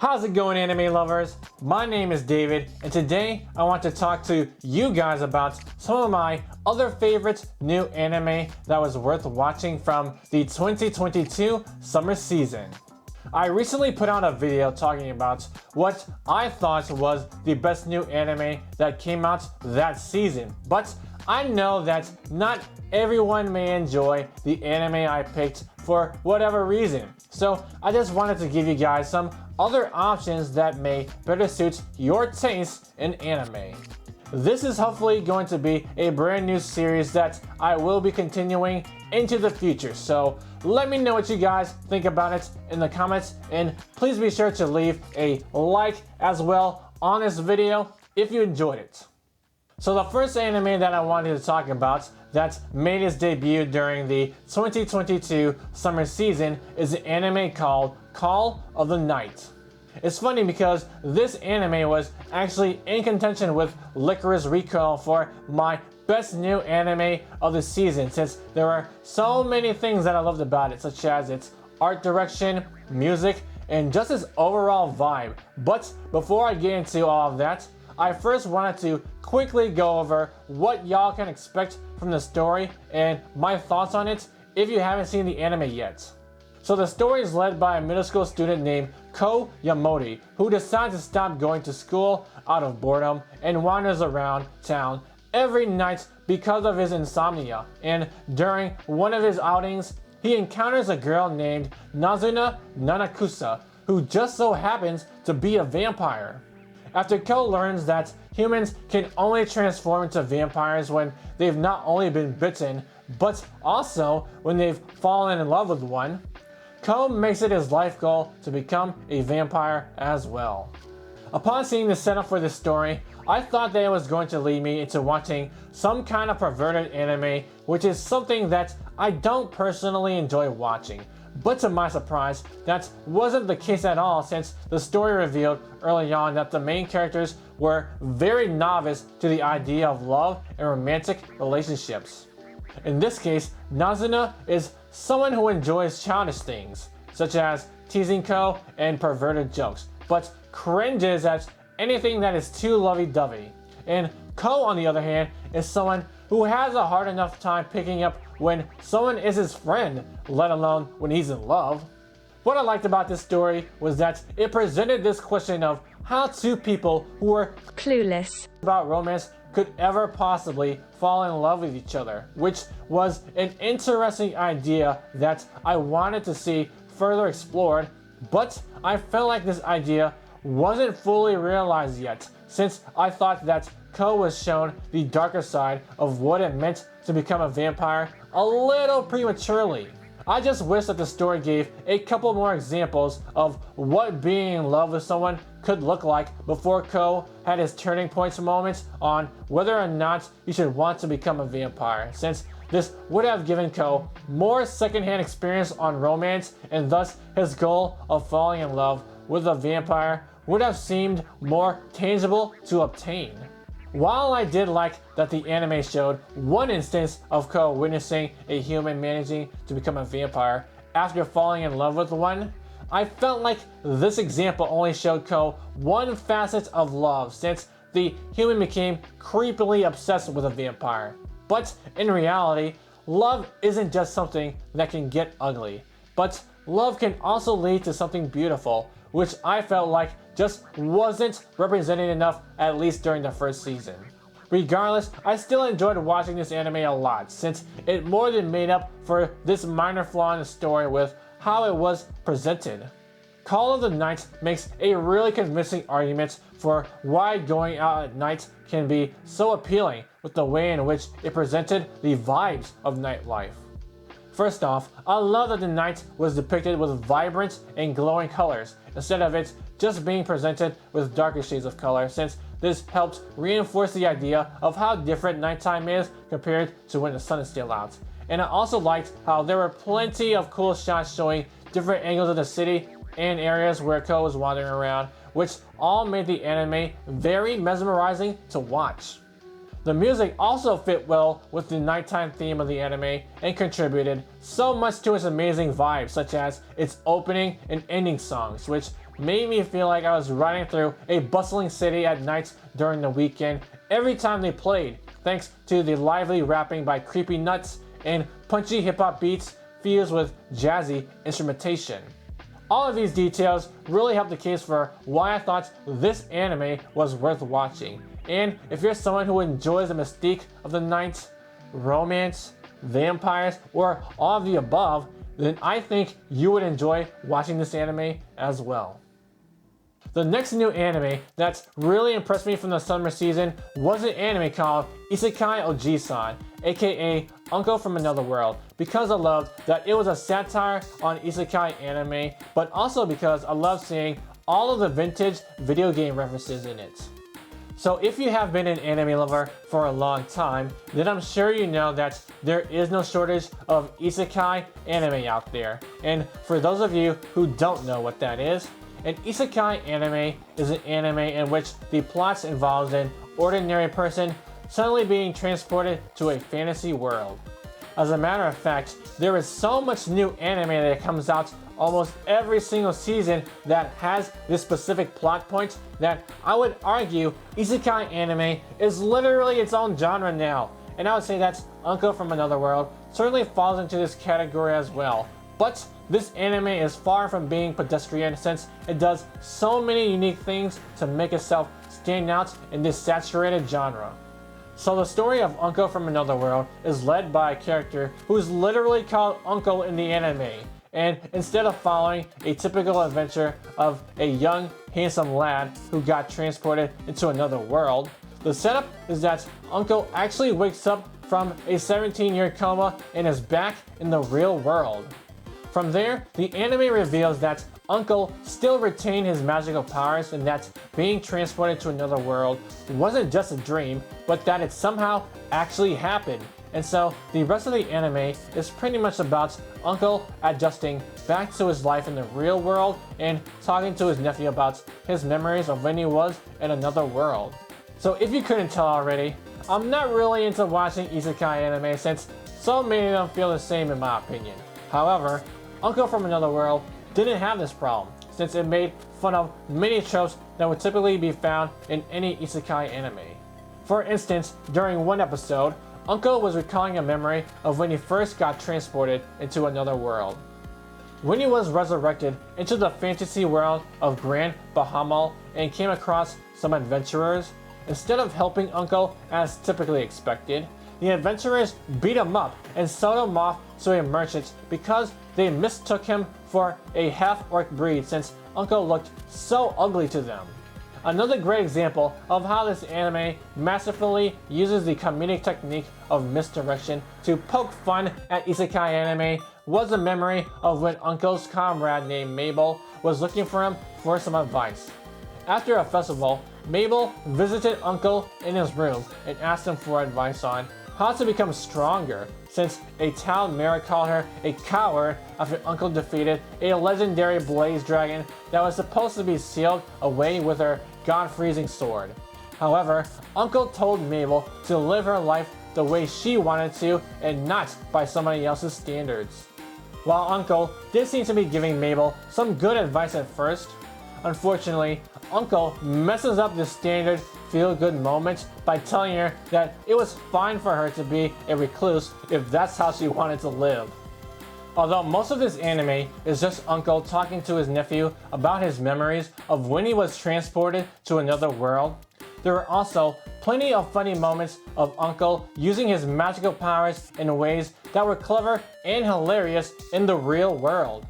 How's it going, anime lovers? My name is David, and today I want to talk to you guys about some of my other favorite new anime that was worth watching from the 2022 summer season. I recently put out a video talking about what I thought was the best new anime that came out that season, but I know that not everyone may enjoy the anime I picked for whatever reason. So I just wanted to give you guys some other options that may better suit your taste in anime. This is hopefully going to be a brand new series that I will be continuing into the future. So let me know what you guys think about it in the comments, and please be sure to leave a like as well on this video if you enjoyed it. So the first anime that I wanted to talk about that made its debut during the 2022 summer season is an anime called Call of the Night. It's funny because this anime was actually in contention with Licorice Recoil for my best new anime of the season, since there are so many things that I loved about it, such as its art direction, music, and just its overall vibe. But before I get into all of that, I first wanted to quickly go over what y'all can expect from the story and my thoughts on it if you haven't seen the anime yet. So the story is led by a middle school student named Ko Yamori, who decides to stop going to school out of boredom and wanders around town every night because of his insomnia. And during one of his outings, he encounters a girl named Nazuna Nanakusa, who just so happens to be a vampire. After Ko learns that humans can only transform into vampires when they've not only been bitten, but also when they've fallen in love with one, Ko makes it his life goal to become a vampire as well. Upon seeing the setup for this story, I thought that it was going to lead me into watching some kind of perverted anime, which is something that I don't personally enjoy watching. But to my surprise, that wasn't the case at all, since the story revealed early on that the main characters were very novice to the idea of love and romantic relationships. In this case, Nazuna is someone who enjoys childish things, such as teasing Ko and perverted jokes, but cringes at anything that is too lovey-dovey. And Ko, on the other hand, is someone who has a hard enough time picking up when someone is his friend, let alone when he's in love. What I liked about this story was that it presented this question of how two people who were clueless about romance could ever possibly fall in love with each other, which was an interesting idea that I wanted to see further explored, but I felt like this idea wasn't fully realized yet, since I thought that Ko was shown the darker side of what it meant to become a vampire a little prematurely. I just wish that the story gave a couple more examples of what being in love with someone could look like before Ko had his turning points moments on whether or not he should want to become a vampire, since this would have given Ko more secondhand experience on romance, and thus his goal of falling in love with a vampire would have seemed more tangible to obtain. While I did like that the anime showed one instance of Ko witnessing a human managing to become a vampire after falling in love with one, I felt like this example only showed Ko one facet of love, since the human became creepily obsessed with a vampire. But in reality, love isn't just something that can get ugly, but love can also lead to something beautiful, which I felt like just wasn't represented enough, at least during the first season. Regardless, I still enjoyed watching this anime a lot, since it more than made up for this minor flaw in the story with how it was presented. Call of the Night makes a really convincing argument for why going out at night can be so appealing with the way in which it presented the vibes of nightlife. First off, I love that the night was depicted with vibrant and glowing colors, instead of it just being presented with darker shades of color, since this helps reinforce the idea of how different nighttime is compared to when the sun is still out. And I also liked how there were plenty of cool shots showing different angles of the city and areas where Ko was wandering around, which all made the anime very mesmerizing to watch. The music also fit well with the nighttime theme of the anime and contributed so much to its amazing vibe, such as its opening and ending songs, which made me feel like I was riding through a bustling city at nights during the weekend every time they played, thanks to the lively rapping by Creepy Nuts and punchy hip-hop beats fused with jazzy instrumentation. All of these details really help the case for why I thought this anime was worth watching. And if you're someone who enjoys the mystique of the night, romance, vampires, or all of the above, then I think you would enjoy watching this anime as well. The next new anime that's really impressed me from the summer season was an anime called Isekai Ojisan, aka Uncle from Another World, because I loved that it was a satire on Isekai anime, but also because I love seeing all of the vintage video game references in it. So if you have been an anime lover for a long time, then I'm sure you know that there is no shortage of Isekai anime out there. And for those of you who don't know what that is, an Isekai anime is an anime in which the plot involves an ordinary person suddenly being transported to a fantasy world. As a matter of fact, there is so much new anime that comes out almost every single season that has this specific plot point that I would argue Isekai anime is literally its own genre now. And I would say that Uncle from Another World certainly falls into this category as well. But this anime is far from being pedestrian since it does so many unique things to make itself stand out in this saturated genre. So the story of Uncle from Another World is led by a character who is literally called Uncle in the anime. And instead of following a typical adventure of a young, handsome lad who got transported into another world, the setup is that Uncle actually wakes up from a 17-year coma and is back in the real world. From there, the anime reveals that Uncle still retained his magical powers and that being transported to another world wasn't just a dream, but that it somehow actually happened. And so the rest of the anime is pretty much about Uncle adjusting back to his life in the real world and talking to his nephew about his memories of when he was in another world. So if you couldn't tell already, I'm not really into watching Isekai anime since so many of them feel the same in my opinion. However, Uncle from Another World didn't have this problem since it made fun of many tropes that would typically be found in any Isekai anime. For instance, during one episode, Uncle was recalling a memory of when he first got transported into another world. When he was resurrected into the fantasy world of Grand Bahamut and came across some adventurers, instead of helping Uncle as typically expected, the adventurers beat him up and sold him off to a merchant because they mistook him for a half-orc breed since Uncle looked so ugly to them. Another great example of how this anime masterfully uses the comedic technique of misdirection to poke fun at Isekai anime was a memory of when Uncle's comrade named Mabel was looking for him for some advice. After a festival, Mabel visited Uncle in his room and asked him for advice on how to become stronger, since a town mayor called her a coward after Uncle defeated a legendary blaze dragon that was supposed to be sealed away with her god-freezing sword. However, Uncle told Mabel to live her life the way she wanted to and not by somebody else's standards. While Uncle did seem to be giving Mabel some good advice at first, unfortunately, Uncle messes up the standard feel-good moment by telling her that it was fine for her to be a recluse if that's how she wanted to live. Although most of this anime is just Uncle talking to his nephew about his memories of when he was transported to another world, there are also plenty of funny moments of Uncle using his magical powers in ways that were clever and hilarious in the real world.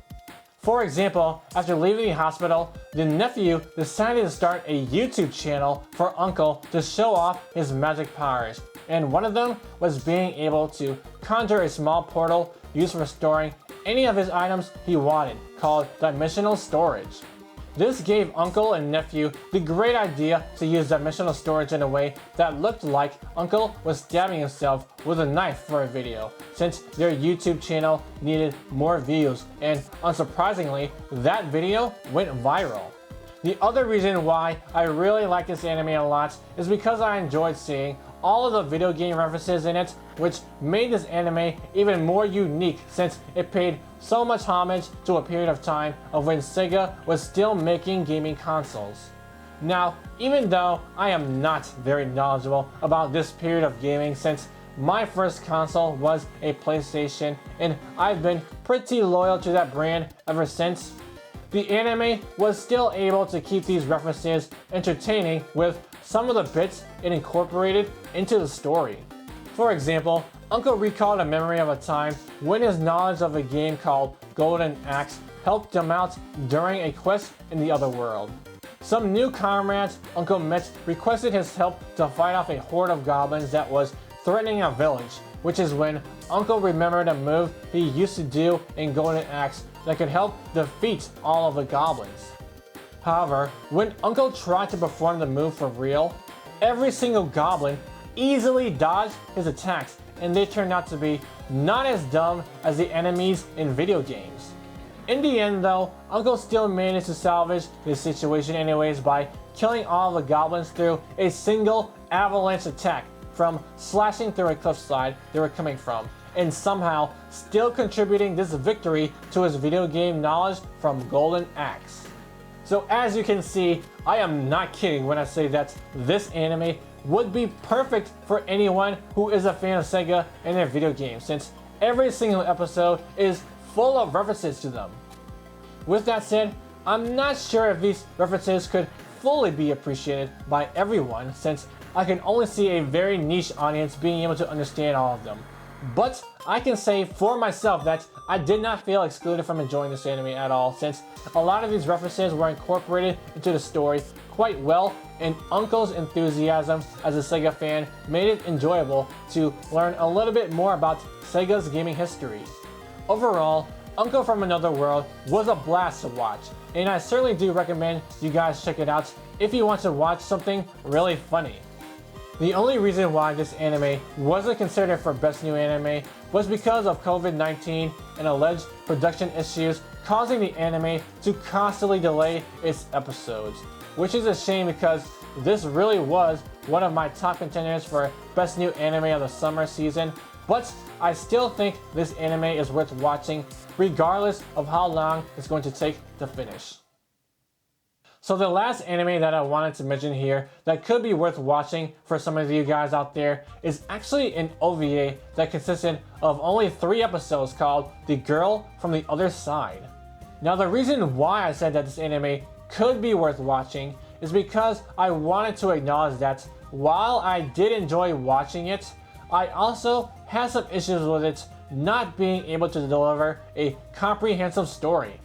For example, after leaving the hospital, the nephew decided to start a YouTube channel for Uncle to show off his magic powers, and one of them was being able to conjure a small portal used for storing any of his items he wanted, called Dimensional Storage. This gave Uncle and nephew the great idea to use dimensional storage in a way that looked like Uncle was stabbing himself with a knife for a video, since their YouTube channel needed more views, and unsurprisingly, that video went viral. The other reason why I really like this anime a lot is because I enjoyed seeing all of the video game references in it which made this anime even more unique since it paid so much homage to a period of time of when Sega was still making gaming consoles. Now, even though I am not very knowledgeable about this period of gaming since my first console was a PlayStation and I've been pretty loyal to that brand ever since, the anime was still able to keep these references entertaining with some of the bits it incorporated into the story. For example, Uncle recalled a memory of a time when his knowledge of a game called Golden Axe helped him out during a quest in the other world. Some new comrades Uncle met requested his help to fight off a horde of goblins that was threatening a village, which is when Uncle remembered a move he used to do in Golden Axe that could help defeat all of the goblins. However, when Uncle tried to perform the move for real, every single goblin easily dodged his attacks and they turned out to be not as dumb as the enemies in video games. In the end though, Uncle still managed to salvage this situation anyways by killing all the goblins through a single avalanche attack from slashing through a cliffside they were coming from, and somehow still contributing this victory to his video game knowledge from Golden Axe. So as you can see, I am not kidding when I say that this anime would be perfect for anyone who is a fan of Sega and their video games, since every single episode is full of references to them. With that said, I'm not sure if these references could fully be appreciated by everyone, since I can only see a very niche audience being able to understand all of them. But I can say for myself that I did not feel excluded from enjoying this anime at all, since a lot of these references were incorporated into the story quite well, and Uncle's enthusiasm as a Sega fan made it enjoyable to learn a little bit more about Sega's gaming history. Overall, Uncle from Another World was a blast to watch, and I certainly do recommend you guys check it out if you want to watch something really funny. The only reason why this anime wasn't considered for Best New Anime was because of COVID-19 and alleged production issues causing the anime to constantly delay its episodes, which is a shame because this really was one of my top contenders for Best New Anime of the summer season, but I still think this anime is worth watching regardless of how long it's going to take to finish. So the last anime that I wanted to mention here that could be worth watching for some of you guys out there is actually an OVA that consisted of only 3 episodes called The Girl from the Other Side. Now the reason why I said that this anime could be worth watching is because I wanted to acknowledge that while I did enjoy watching it, I also had some issues with it not being able to deliver a comprehensive story.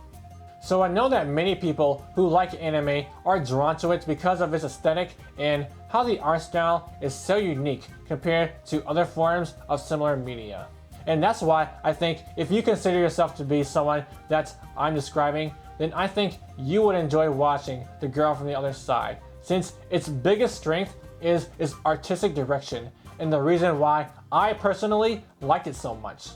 So I know that many people who like anime are drawn to it because of its aesthetic and how the art style is so unique compared to other forms of similar media. And that's why I think if you consider yourself to be someone that I'm describing, then I think you would enjoy watching The Girl from the Other Side, since its biggest strength is its artistic direction and the reason why I personally liked it so much.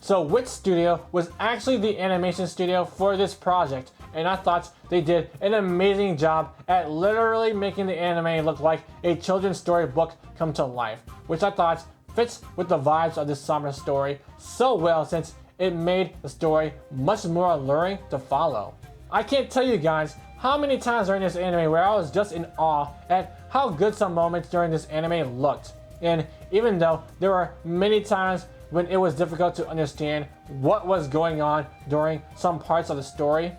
So Wit Studio was actually the animation studio for this project, and I thought they did an amazing job at literally making the anime look like a children's story book come to life, which I thought fits with the vibes of this summer story so well, since it made the story much more alluring to follow. I can't tell you guys how many times during this anime where I was just in awe at how good some moments during this anime looked. And even though there were many times when it was difficult to understand what was going on during some parts of the story,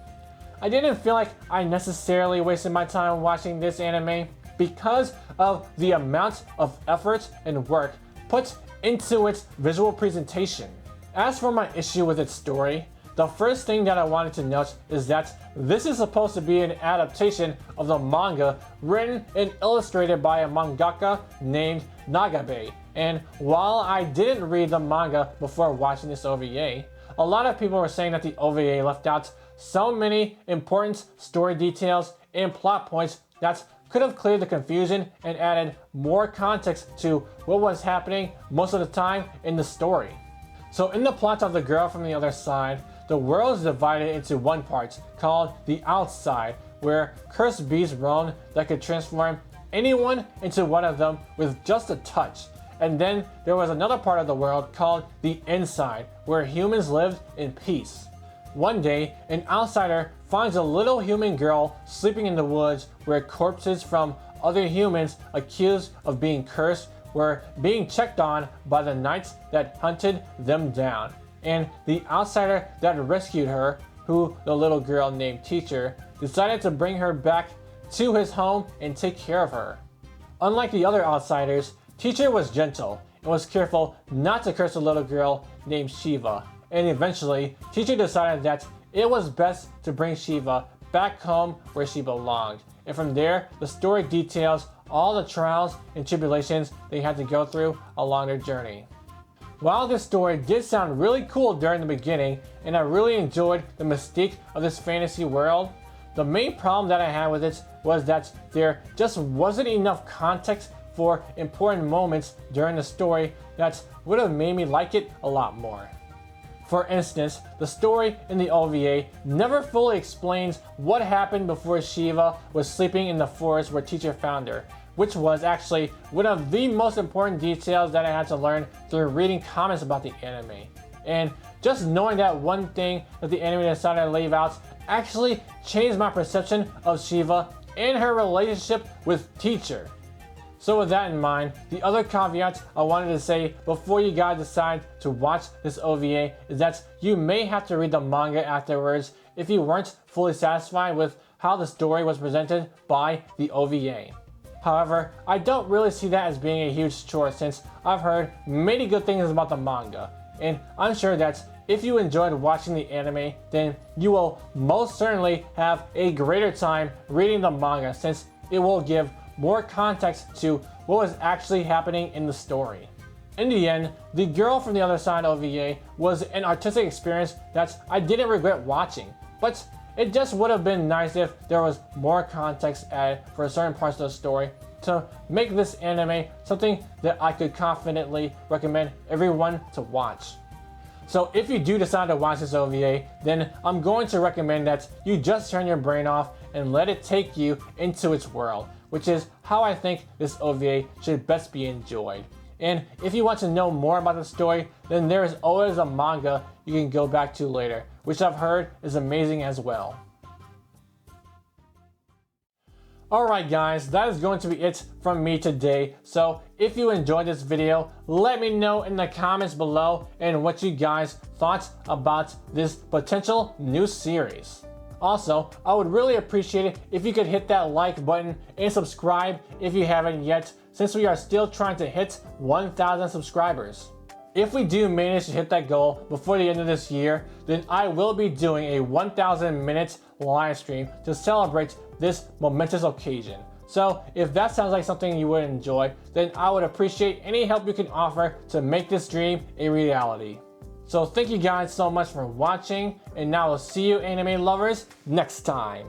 I didn't feel like I necessarily wasted my time watching this anime because of the amount of effort and work put into its visual presentation. As for my issue with its story, the first thing that I wanted to note is that this is supposed to be an adaptation of the manga written and illustrated by a mangaka named Nagabe. And while I didn't read the manga before watching this OVA, a lot of people were saying that the OVA left out so many important story details and plot points that could have cleared the confusion and added more context to what was happening most of the time in the story. So in the plot of The Girl from the Other Side, the world is divided into one part called the Outside, where cursed beasts roam that could transform anyone into one of them with just a touch. And then there was another part of the world called the Inside, where humans lived in peace. One day, an outsider finds a little human girl sleeping in the woods where corpses from other humans accused of being cursed were being checked on by the knights that hunted them down. And the outsider that rescued her, who the little girl named Teacher, decided to bring her back to his home and take care of her. Unlike the other outsiders, Teacher was gentle and was careful not to curse a little girl named Shiva. And eventually, Teacher decided that it was best to bring Shiva back home where she belonged. And from there, the story details all the trials and tribulations they had to go through along their journey. While this story did sound really cool during the beginning, and I really enjoyed the mystique of this fantasy world, the main problem that I had with it was that there just wasn't enough context for important moments during the story that would have made me like it a lot more. For instance, the story in the OVA never fully explains what happened before Shiva was sleeping in the forest where Teacher found her, which was actually one of the most important details that I had to learn through reading comments about the anime. And just knowing that one thing that the anime decided to leave out actually changed my perception of Shiva and her relationship with Teacher. So with that in mind, the other caveat I wanted to say before you guys decide to watch this OVA is that you may have to read the manga afterwards if you weren't fully satisfied with how the story was presented by the OVA. However, I don't really see that as being a huge chore since I've heard many good things about the manga, and I'm sure that if you enjoyed watching the anime, then you will most certainly have a greater time reading the manga since it will give more context to what was actually happening in the story. In the end, The Girl from the Other Side OVA was an artistic experience that I didn't regret watching, but it just would have been nice if there was more context added for certain parts of the story to make this anime something that I could confidently recommend everyone to watch. So if you do decide to watch this OVA, then I'm going to recommend that you just turn your brain off and let it take you into its world, which is how I think this OVA should best be enjoyed. And if you want to know more about the story, then there is always a manga you can go back to later, which I've heard is amazing as well. Alright guys, that is going to be it from me today. So if you enjoyed this video, let me know in the comments below and what you guys thought about this potential new series. Also, I would really appreciate it if you could hit that like button and subscribe if you haven't yet, since we are still trying to hit 1,000 subscribers. If we do manage to hit that goal before the end of this year, then I will be doing a 1,000 minute live stream to celebrate this momentous occasion. So if that sounds like something you would enjoy, then I would appreciate any help you can offer to make this dream a reality. So thank you guys so much for watching, and now I'll see you anime lovers next time.